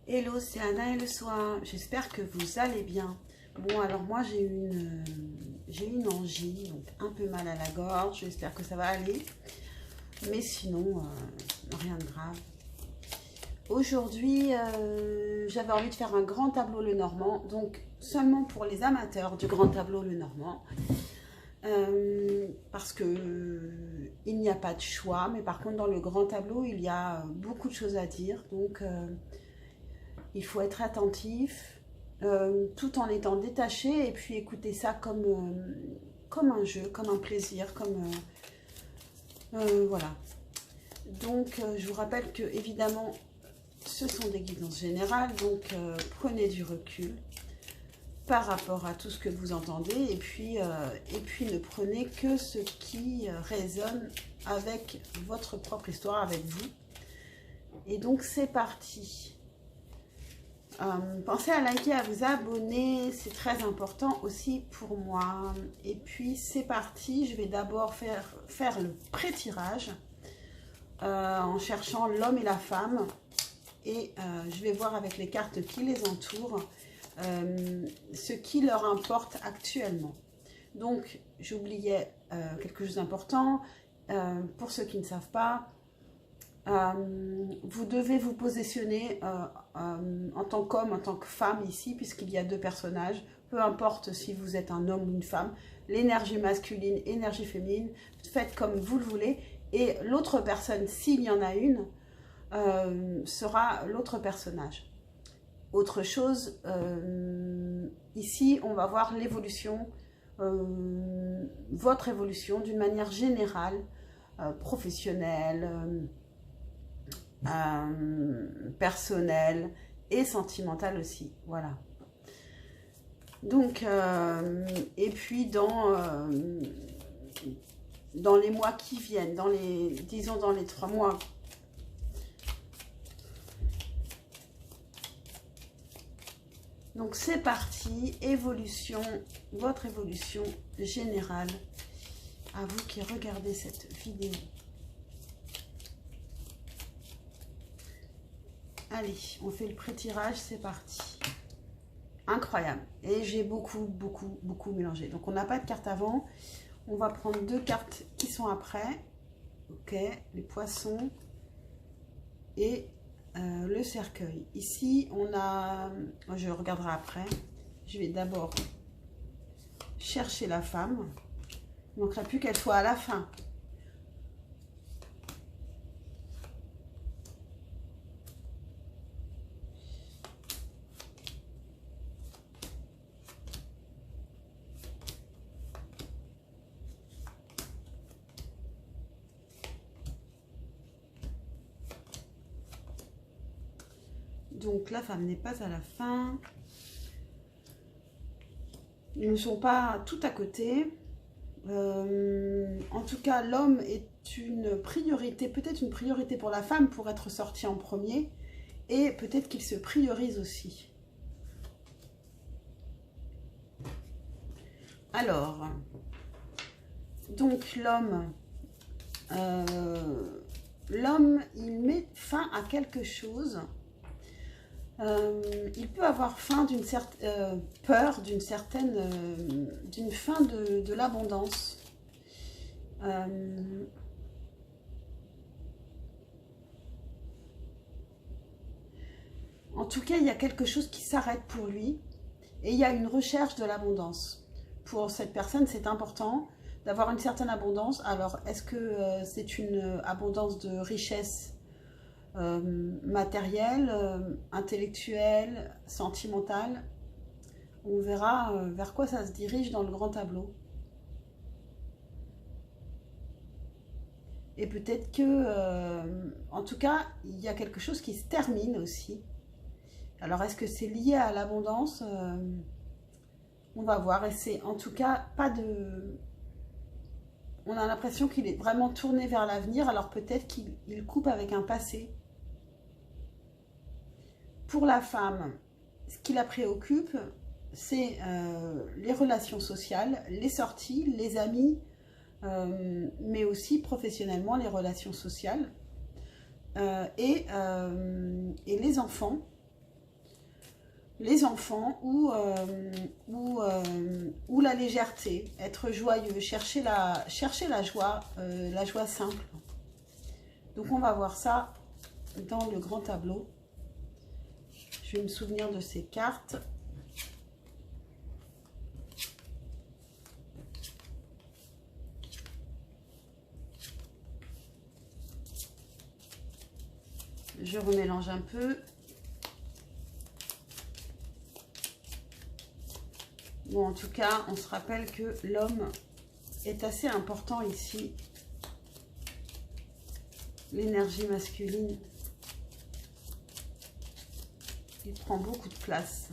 Hello, c'est Anna et le soin. J'espère que vous allez bien. Bon, alors moi j'ai une angine, donc un peu mal à la gorge. J'espère que ça va aller. Mais sinon, rien de grave. Aujourd'hui, j'avais envie de faire un grand tableau Lenormand, donc seulement pour les amateurs du grand tableau Lenormand. Parce que il n'y a pas de choix, mais par contre dans le grand tableau, il y a beaucoup de choses à dire. Donc il faut être attentif tout en étant détaché et puis écouter ça comme un jeu, comme un plaisir, voilà. Donc je vous rappelle que évidemment ce sont des guidances générales, donc prenez du recul par rapport à tout ce que vous entendez et puis ne prenez que ce qui résonne avec votre propre histoire, avec vous. Et donc c'est parti. Pensez à liker, à vous abonner, c'est très important aussi pour moi. Et puis c'est parti, je vais d'abord faire le pré-tirage en cherchant l'homme et la femme. Et je vais voir avec les cartes qui les entourent ce qui leur importe actuellement. Donc j'oubliais quelque chose d'important. Pour ceux qui ne savent pas, vous devez vous positionner en tant qu'homme, en tant que femme ici, puisqu'il y a deux personnages, peu importe si vous êtes un homme ou une femme, l'énergie masculine, énergie féminine, faites comme vous le voulez, et l'autre personne, s'il y en a une, sera l'autre personnage. Autre chose, ici on va voir l'évolution, votre évolution d'une manière générale, professionnelle, personnel et sentimental aussi, voilà. Donc et puis dans les mois qui viennent, disons dans les 3 mois, donc c'est parti, évolution, votre évolution générale, à vous qui regardez cette vidéo. Allez, on fait le pré-tirage, c'est parti. Incroyable. Et j'ai beaucoup mélangé. Donc, on n'a pas de carte avant. On va prendre 2 cartes qui sont après. Ok, les poissons et le cercueil. Ici, on a... Je regarderai après. Je vais d'abord chercher la femme. Il ne manquerait plus qu'elle soit à la fin. Donc la femme n'est pas à la fin. Ils ne sont pas tout à côté. En tout cas, l'homme est une priorité, peut-être une priorité pour la femme pour être sorti en premier. Et peut-être qu'il se priorise aussi. Alors, donc l'homme, il met fin à quelque chose. Il peut avoir faim peur d'une fin de l'abondance. En tout cas, il y a quelque chose qui s'arrête pour lui et il y a une recherche de l'abondance. Pour cette personne, c'est important d'avoir une certaine abondance. Alors, est-ce que c'est une abondance de richesse matérielle, intellectuelle, sentimentale? On verra vers quoi ça se dirige dans le grand tableau. Et peut-être que, en tout cas, il y a quelque chose qui se termine aussi. Alors, est-ce que c'est lié à l'abondance? On va voir. Et c'est en tout cas pas de... On a l'impression qu'il est vraiment tourné vers l'avenir. Alors, peut-être qu'il coupe avec un passé. Pour la femme, ce qui la préoccupe, c'est les relations sociales, les sorties, les amis, mais aussi professionnellement les relations sociales et les enfants. les enfants ou la légèreté, être joyeux, chercher la joie simple. Donc on va voir ça dans le grand tableau. Je vais me souvenir de ces cartes. Je remélange un peu. Bon, en tout cas, on se rappelle que l'homme est assez important ici. L'énergie masculine, il prend beaucoup de place.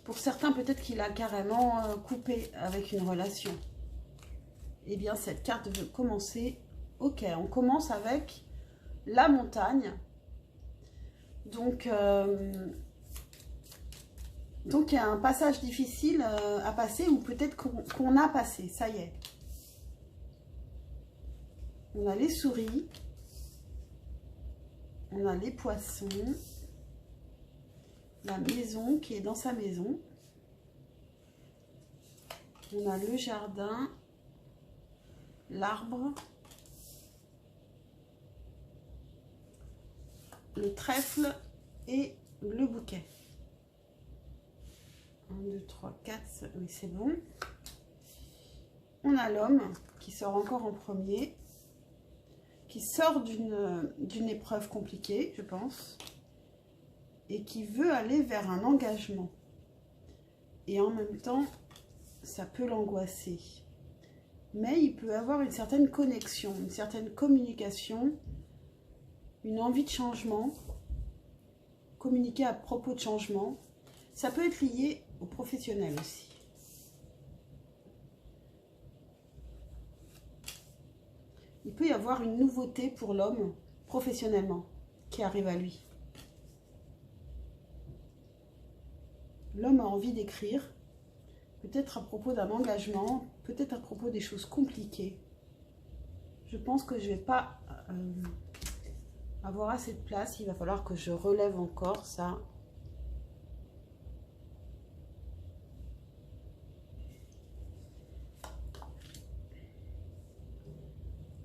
Pour certains, peut-être qu'il a carrément coupé avec une relation. Eh bien, cette carte veut commencer. Ok, on commence avec la montagne. Donc, il y a un passage difficile à passer ou peut-être qu'on a passé, ça y est. On a les souris, on a les poissons, la maison qui est dans sa maison, on a le jardin, l'arbre, le trèfle et le bouquet. 1, 2, 3, 4, oui c'est bon. On a l'homme qui sort encore en premier, qui sort d'une épreuve compliquée, je pense, et qui veut aller vers un engagement. Et en même temps, ça peut l'angoisser. Mais il peut avoir une certaine connexion, une certaine communication, une envie de changement, communiquer à propos de changement. Ça peut être lié au professionnel aussi. Il peut y avoir une nouveauté pour l'homme professionnellement qui arrive à lui. L'homme a envie d'écrire, peut-être à propos d'un engagement, peut-être à propos des choses compliquées. Je pense que je ne vais pas avoir assez de place. Il va falloir que je relève encore ça.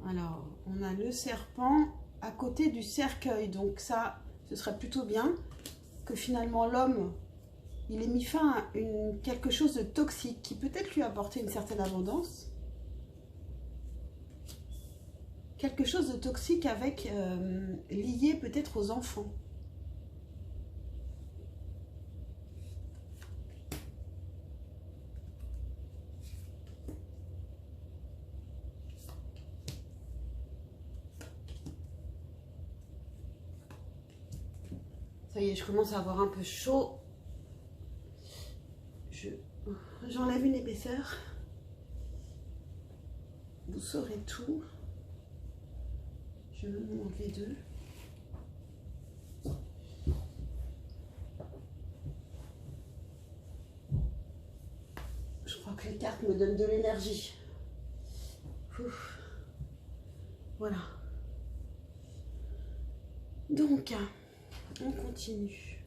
Alors, on a le serpent à côté du cercueil. Donc ça, ce serait plutôt bien que finalement l'homme, il ait mis fin à quelque chose de toxique qui peut-être lui a apporté une certaine abondance. Quelque chose de toxique avec lié peut-être aux enfants. Ça y est, je commence à avoir un peu chaud. J'enlève une épaisseur. Vous saurez tout. Je vais m'en enlever deux. Je crois que les cartes me donnent de l'énergie. Voilà. Donc, on continue.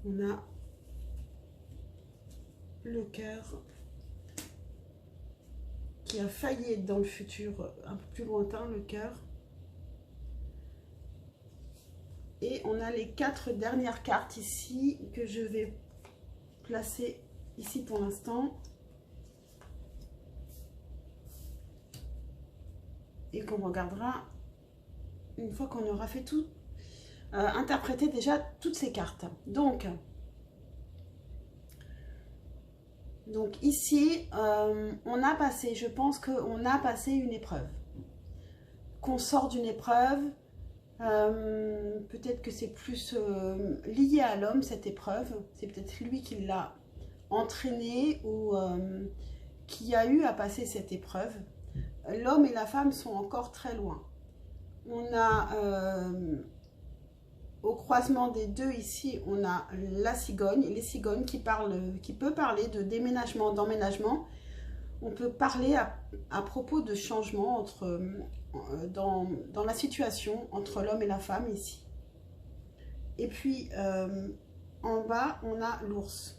On a le cœur qui a failli être dans le futur un peu plus lointain, le cœur. Et on a les 4 dernières cartes ici que je vais placer ici pour l'instant. Et qu'on regardera une fois qu'on aura fait tout, interpréter déjà toutes ces cartes. Donc ici, on a passé, je pense qu'on a passé une épreuve. Qu'on sort d'une épreuve, peut-être que c'est plus lié à l'homme, cette épreuve. C'est peut-être lui qui l'a entraîné ou qui a eu à passer cette épreuve. L'homme et la femme sont encore très loin. On a, au croisement des deux ici, on a la cigogne, les cigognes qui peut parler de déménagement, d'emménagement, on peut parler à propos de changements dans la situation entre l'homme et la femme ici. Et puis, en bas, on a l'ours.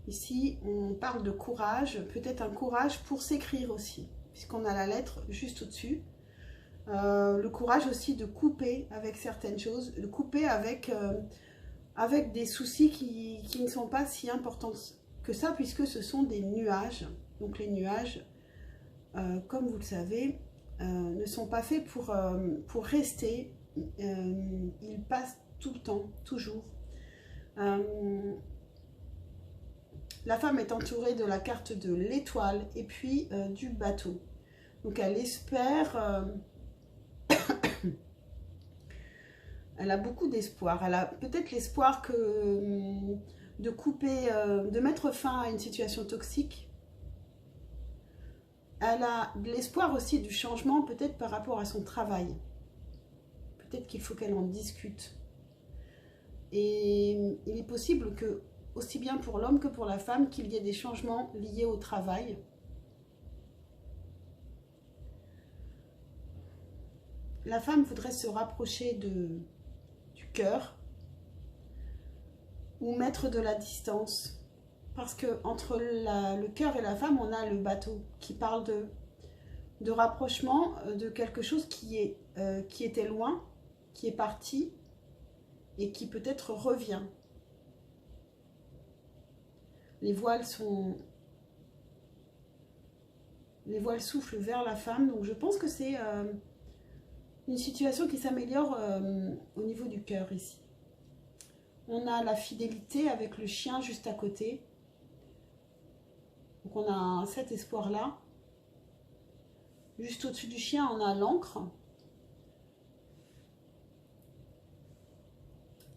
Ici, on parle de courage, peut-être un courage pour s'écrire aussi, puisqu'on a la lettre juste au-dessus. Le courage aussi de couper avec certaines choses, de couper avec des soucis qui ne sont pas si importants que ça, puisque ce sont des nuages. Donc les nuages, comme vous le savez, ne sont pas faits pour rester. Ils passent tout le temps, toujours. La femme est entourée de la carte de l'étoile et puis du bateau. Donc elle espère... elle a beaucoup d'espoir. Elle a peut-être l'espoir de couper, de mettre fin à une situation toxique. Elle a de l'espoir aussi du changement, peut-être par rapport à son travail. Peut-être qu'il faut qu'elle en discute. Et il est possible que, aussi bien pour l'homme que pour la femme, qu'il y ait des changements liés au travail. La femme voudrait se rapprocher du cœur ou mettre de la distance. Parce que entre le cœur et la femme, on a le bateau qui parle de rapprochement, de quelque chose qui était loin, qui est parti et qui peut-être revient. Les voiles soufflent vers la femme, donc je pense que c'est une situation qui s'améliore au niveau du cœur ici. On a la fidélité avec le chien juste à côté. Donc on a cet espoir-là. Juste au-dessus du chien, on a l'encre.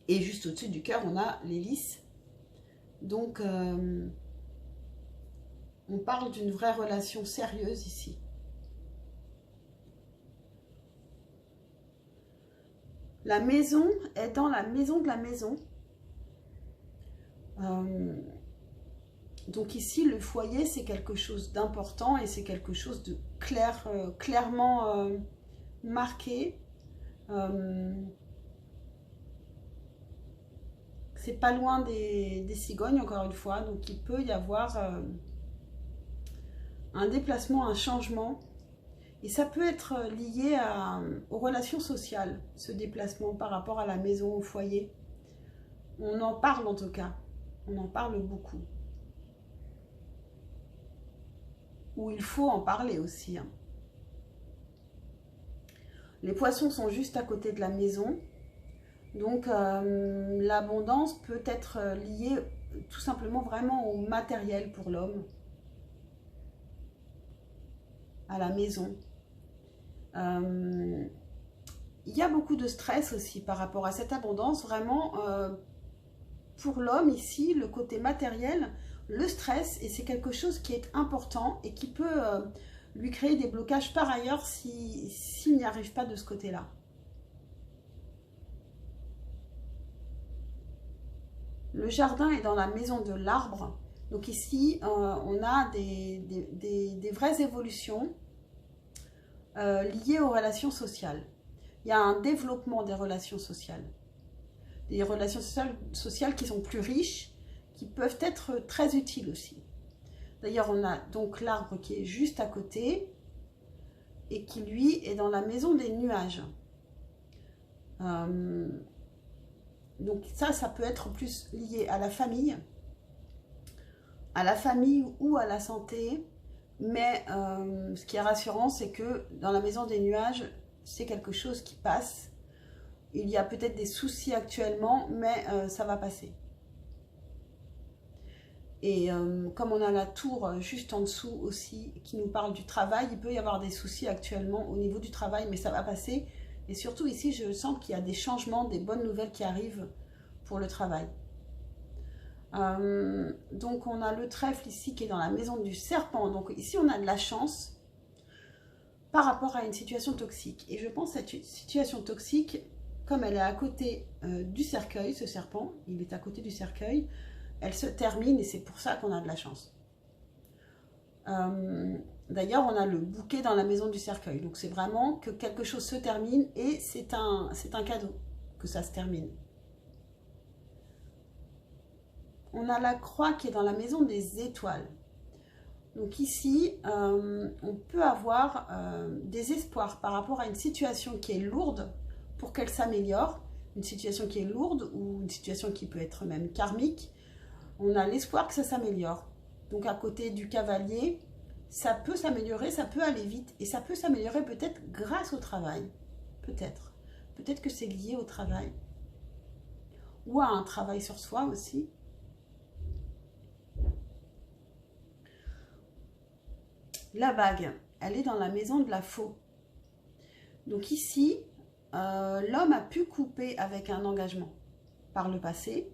Et juste au-dessus du cœur, on a l'hélice. Donc, on parle d'une vraie relation sérieuse ici. La maison est dans la maison de la maison. Donc ici, le foyer, c'est quelque chose d'important et c'est quelque chose de clairement marqué. C'est pas loin des cigognes, encore une fois. Donc il peut y avoir un déplacement, un changement. Et ça peut être lié aux relations sociales, ce déplacement par rapport à la maison, au foyer. On en parle en tout cas. On en parle beaucoup. Ou il faut en parler aussi. Hein. Les poissons sont juste à côté de la maison. Donc l'abondance peut être liée tout simplement vraiment au matériel pour l'homme. À la maison. Il y a beaucoup de stress aussi par rapport à cette abondance. Vraiment, pour l'homme ici, le côté matériel, le stress, et c'est quelque chose qui est important et qui peut lui créer des blocages par ailleurs s'il n'y arrive pas de ce côté-là. Le jardin est dans la maison de l'arbre. Donc ici, on a des vraies évolutions liées aux relations sociales. Il y a un développement des relations sociales. Des relations sociales qui sont plus riches, qui peuvent être très utiles aussi. D'ailleurs, on a donc l'arbre qui est juste à côté et qui, lui, est dans la maison des nuages. Donc ça peut être plus lié à la famille ou à la santé. Mais ce qui est rassurant, c'est que dans la maison des nuages, c'est quelque chose qui passe. Il y a peut-être des soucis actuellement, mais ça va passer. Et comme on a la tour juste en dessous aussi, qui nous parle du travail, il peut y avoir des soucis actuellement au niveau du travail, mais ça va passer. Et surtout ici, je sens qu'il y a des changements, des bonnes nouvelles qui arrivent pour le travail. Donc on a le trèfle ici qui est dans la maison du serpent. Donc ici, on a de la chance par rapport à une situation toxique. Et je pense que cette situation toxique, comme elle est à côté du cercueil, ce serpent, il est à côté du cercueil, elle se termine et c'est pour ça qu'on a de la chance. D'ailleurs, on a le bouquet dans la maison du cercueil. Donc, c'est vraiment que quelque chose se termine et c'est un cadeau que ça se termine. On a la croix qui est dans la maison des étoiles. Donc ici, on peut avoir des espoirs par rapport à une situation qui est lourde pour qu'elle s'améliore. Une situation qui est lourde ou une situation qui peut être même karmique. On a l'espoir que ça s'améliore. Donc à côté du cavalier, ça peut s'améliorer, ça peut aller vite. Et ça peut s'améliorer peut-être grâce au travail. Peut-être. Peut-être que c'est lié au travail. Ou à un travail sur soi aussi. La bague, elle est dans la maison de la faux. Donc ici, l'homme a pu couper avec un engagement par le passé.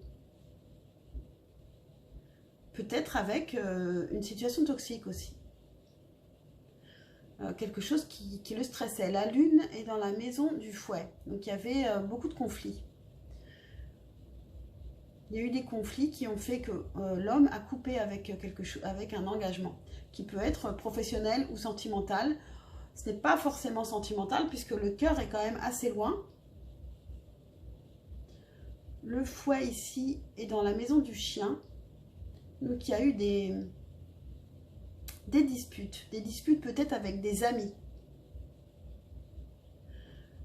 Peut-être avec une situation toxique aussi. Quelque chose qui le stressait. La lune est dans la maison du fouet. Donc il y avait beaucoup de conflits. Il y a eu des conflits qui ont fait que l'homme a coupé avec quelque chose, avec un engagement qui peut être professionnel ou sentimental. Ce n'est pas forcément sentimental puisque le cœur est quand même assez loin. Le fouet ici est dans la maison du chien. Donc il y a eu des disputes peut-être avec des amis.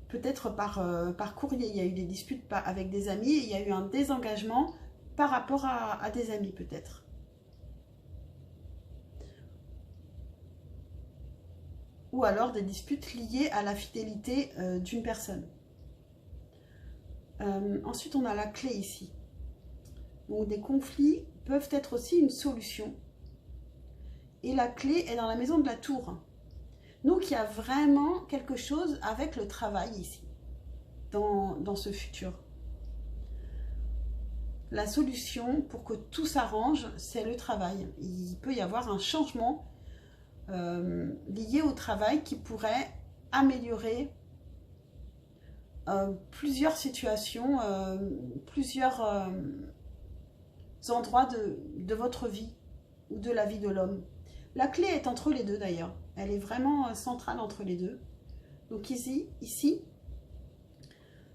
Peut-être par courrier, il y a eu des disputes avec des amis et il y a eu un désengagement par rapport à des amis peut-être. Ou alors des disputes liées à la fidélité d'une personne. Ensuite, on a la clé ici. Donc des conflits peuvent être aussi une solution. Et la clé est dans la maison de la tour. Donc il y a vraiment quelque chose avec le travail ici, dans ce futur. La solution pour que tout s'arrange, c'est le travail. Il peut y avoir un changement lié au travail qui pourrait améliorer plusieurs situations, plusieurs endroits de votre vie ou de la vie de l'homme. La clé est entre les deux d'ailleurs. Elle est vraiment centrale entre les deux. Donc ici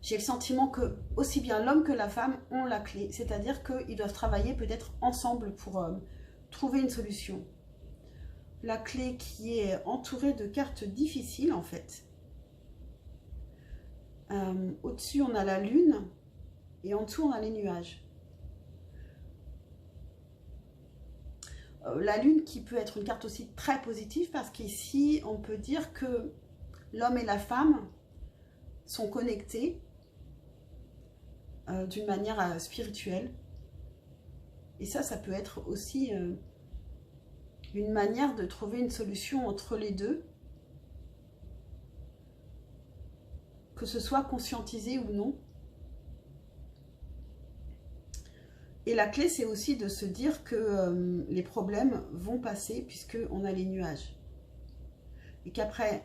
j'ai le sentiment que aussi bien l'homme que la femme ont la clé. C'est-à-dire qu'ils doivent travailler peut-être ensemble pour trouver une solution. La clé qui est entourée de cartes difficiles en fait. Au-dessus on a la lune et en dessous on a les nuages. La lune qui peut être une carte aussi très positive parce qu'ici on peut dire que l'homme et la femme sont connectés d'une manière spirituelle. Et ça peut être aussi une manière de trouver une solution entre les deux, que ce soit conscientisé ou non. Et la clé, c'est aussi de se dire que les problèmes vont passer puisqu'on a les nuages. Et qu'après,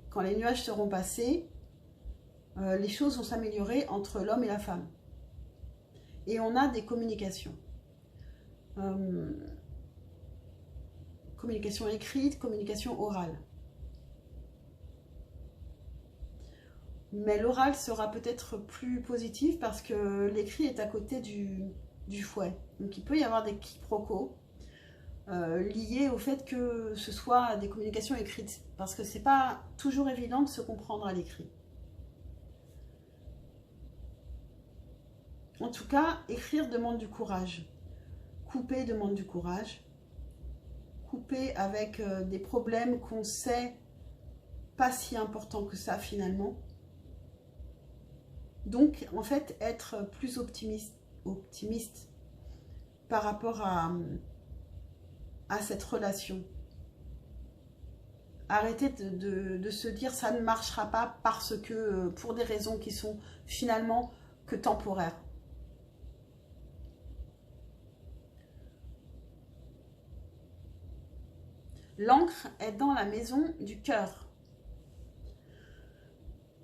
quand les nuages seront passés, les choses vont s'améliorer entre l'homme et la femme. Et on a des communications. Communication écrite, communication orale. Mais l'oral sera peut-être plus positif parce que l'écrit est à côté du fouet. Donc il peut y avoir des quiproquos liés au fait que ce soit des communications écrites. Parce que c'est pas toujours évident de se comprendre à l'écrit. En tout cas, écrire demande du courage. Couper demande du courage. Couper avec des problèmes qu'on sait pas si importants que ça finalement. Donc, en fait, être plus optimiste par rapport à cette relation. Arrêtez de se dire ça ne marchera pas parce que, pour des raisons qui sont finalement que temporaires. L'encre est dans la maison du cœur.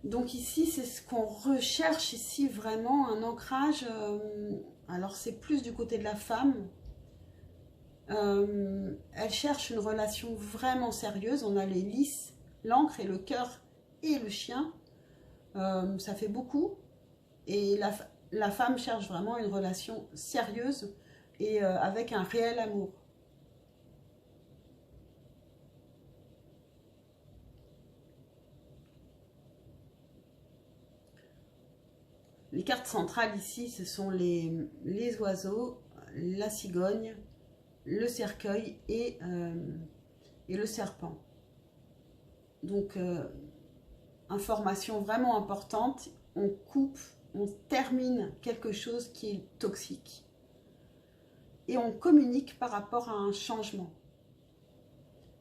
Donc ici, c'est ce qu'on recherche ici, vraiment un ancrage. Alors c'est plus du côté de la femme. Elle cherche une relation vraiment sérieuse. On a les lys, l'encre et le cœur et le chien. Ça fait beaucoup. Et la femme cherche vraiment une relation sérieuse et avec un réel amour. Les cartes centrales ici, ce sont les oiseaux, la cigogne, le cercueil et le serpent. Donc, information vraiment importante, on coupe, on termine quelque chose qui est toxique. Et on communique par rapport à un changement.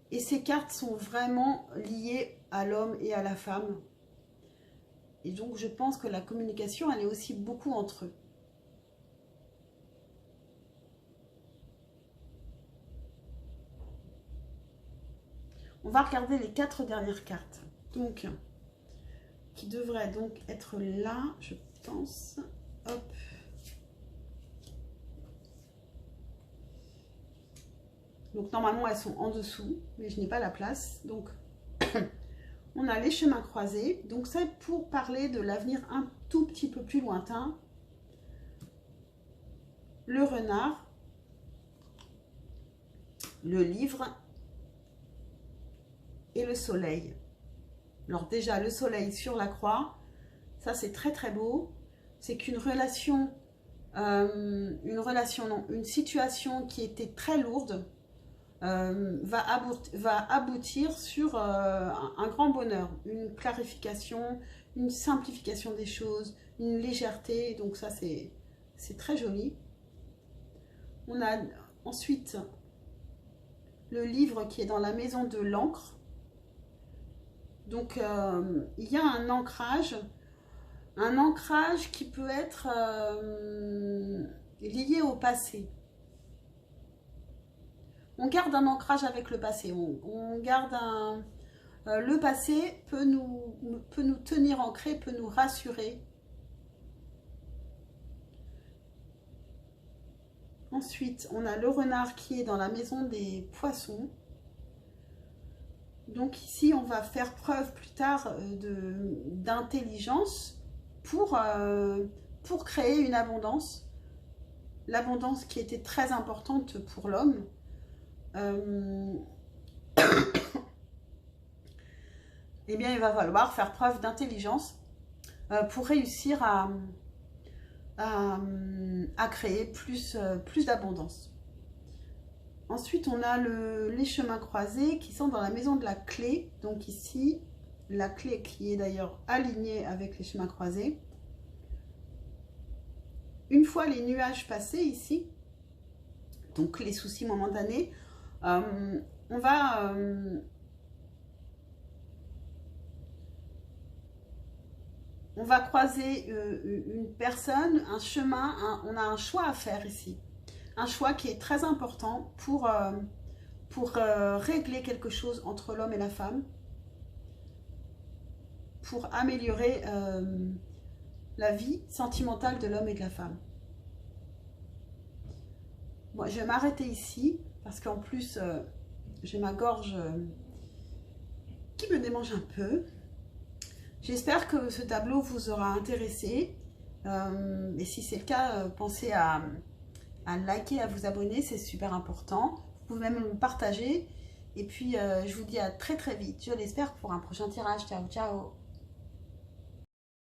Et ces cartes sont vraiment liées à l'homme et à la femme. Et donc, je pense que la communication, elle est aussi beaucoup entre eux. On va regarder les 4 dernières cartes. Donc, qui devraient donc être là, je pense. Hop. Donc, normalement, elles sont en dessous, mais je n'ai pas la place. Donc, on a les chemins croisés. Donc, c'est pour parler de l'avenir un tout petit peu plus lointain. Le renard. Le livre. Et le soleil. Alors déjà, le soleil sur la croix, ça c'est très très beau. C'est qu'une relation, une situation qui était très lourde va aboutir sur un grand bonheur, une clarification, une simplification des choses, une légèreté. Donc ça c'est très joli. On a ensuite le livre qui est dans la maison de l'encre. Donc, il y a un ancrage qui peut être lié au passé. On garde un ancrage avec le passé. On garde le passé peut nous tenir ancrés, peut nous rassurer. Ensuite, on a le renard qui est dans la maison des poissons. Donc ici, on va faire preuve plus tard d'intelligence pour créer une abondance. L'abondance qui était très importante pour l'homme. Eh bien, il va falloir faire preuve d'intelligence pour réussir à créer plus d'abondance. Ensuite, on a les chemins croisés qui sont dans la maison de la clé. Donc ici, la clé qui est d'ailleurs alignée avec les chemins croisés. Une fois les nuages passés ici, donc les soucis momentanés, on va croiser une personne, un chemin, on a un choix à faire ici. Un choix qui est très important pour régler quelque chose entre l'homme et la femme, pour améliorer la vie sentimentale de l'homme et de la femme. Bon, je vais m'arrêter ici, parce qu'en plus, j'ai ma gorge qui me démange un peu. J'espère que ce tableau vous aura intéressé. Et si c'est le cas, pensez à liker, à vous abonner, c'est super important. Vous pouvez même le partager. Et puis, je vous dis à très très vite, je l'espère, pour un prochain tirage. Ciao, ciao!